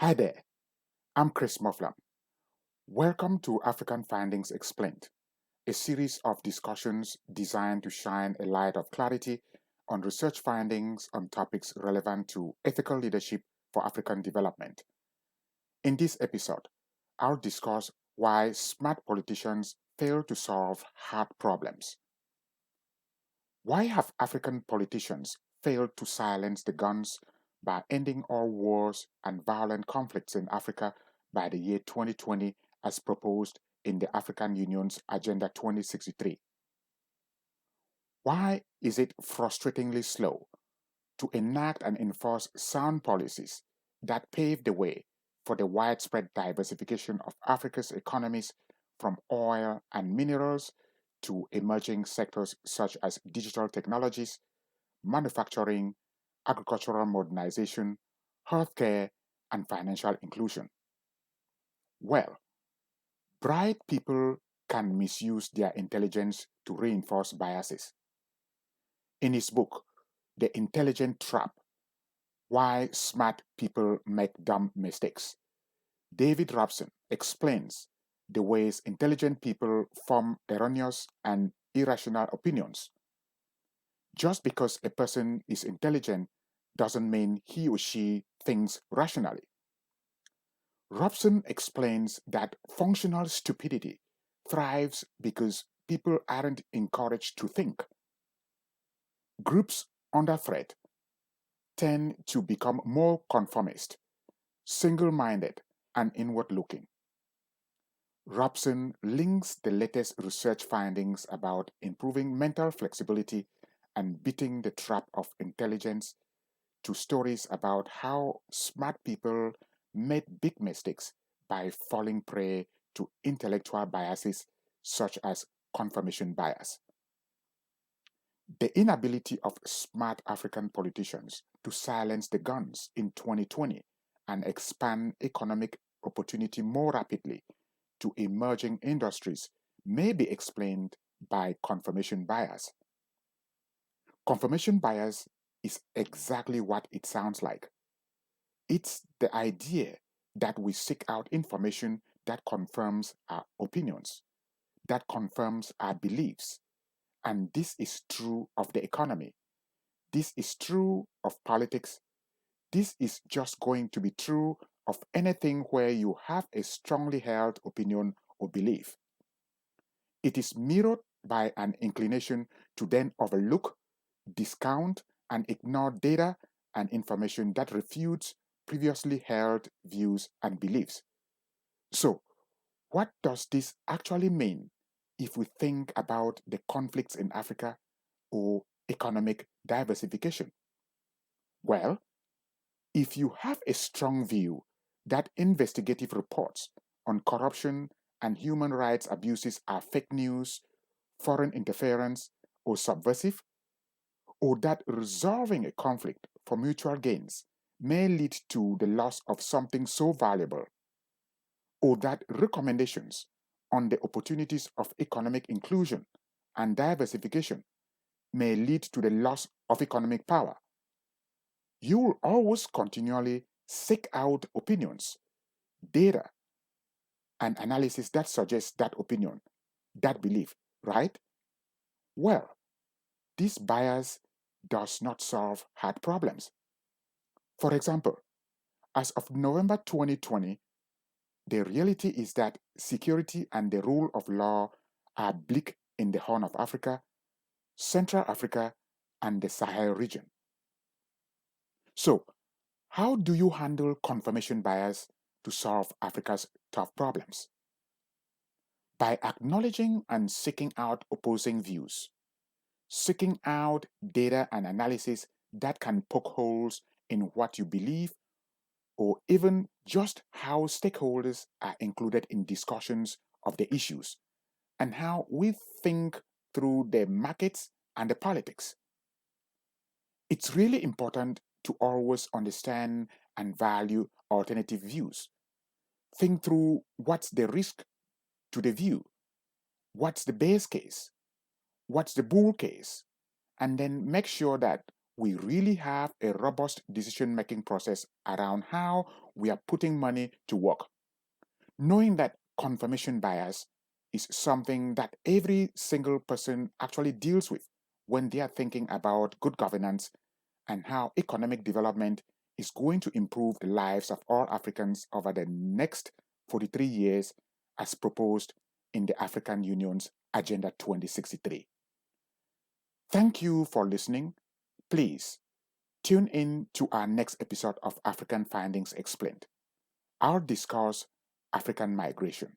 Hi there, I'm Chris Mufflam. Welcome to African Findings Explained, a series of discussions designed to shine a light of clarity on research findings on topics relevant to ethical leadership for African development. In this episode, I'll discuss why smart politicians fail to solve hard problems. Why have African politicians failed to silence the guns by ending all wars and violent conflicts in Africa by the year 2020 as proposed in the African Union's Agenda 2063? Why is it frustratingly slow to enact and enforce sound policies that pave the way for the widespread diversification of Africa's economies from oil and minerals to emerging sectors such as digital technologies, manufacturing, agricultural modernization, healthcare, and financial inclusion? Well, bright people can misuse their intelligence to reinforce biases. In his book, The Intelligent Trap: Why Smart People Make Dumb Mistakes, David Robson explains the ways intelligent people form erroneous and irrational opinions. Just because a person is intelligent doesn't mean he or she thinks rationally. Robson explains that functional stupidity thrives because people aren't encouraged to think. Groups under threat tend to become more conformist, single minded, and inward looking. Robson links the latest research findings about improving mental flexibility and beating the trap of intelligence to stories about how smart people made big mistakes by falling prey to intellectual biases such as confirmation bias. The inability of smart African politicians to silence the guns in 2020 and expand economic opportunity more rapidly to emerging industries may be explained by confirmation bias. Confirmation bias is exactly what it sounds like. It's the idea that we seek out information that confirms our opinions, that confirms our beliefs. And this is true of the economy. This is true of politics. This is just going to be true of anything where you have a strongly held opinion or belief. It is mirrored by an inclination to then overlook, discount, and ignore data and information that refutes previously held views and beliefs. So, what does this actually mean if we think about the conflicts in Africa or economic diversification? Well, if you have a strong view that investigative reports on corruption and human rights abuses are fake news, foreign interference, or subversive, or that resolving a conflict for mutual gains may lead to the loss of something so valuable, or that recommendations on the opportunities of economic inclusion and diversification may lead to the loss of economic power, you will always continually seek out opinions, data, and analysis that suggest that opinion, that belief, right? Well, this bias does not solve hard problems. For example, as of November 2020, the reality is that security and the rule of law are bleak in the Horn of Africa, Central Africa, and the Sahel region. So, how do you handle confirmation bias to solve Africa's tough problems? By acknowledging and seeking out opposing views, seeking out data and analysis that can poke holes in what you believe, or even just how stakeholders are included in discussions of the issues and how we think through the markets and the politics. It's really important to always understand and value alternative views. Think through what's the risk to the view, what's the base case, what's the bull case, and then make sure that we really have a robust decision-making process around how we are putting money to work. Knowing that confirmation bias is something that every single person actually deals with when they are thinking about good governance and how economic development is going to improve the lives of all Africans over the next 43 years as proposed in the African Union's Agenda 2063. Thank you for listening. Please tune in to our next episode of African Findings Explained. I'll discuss African migration.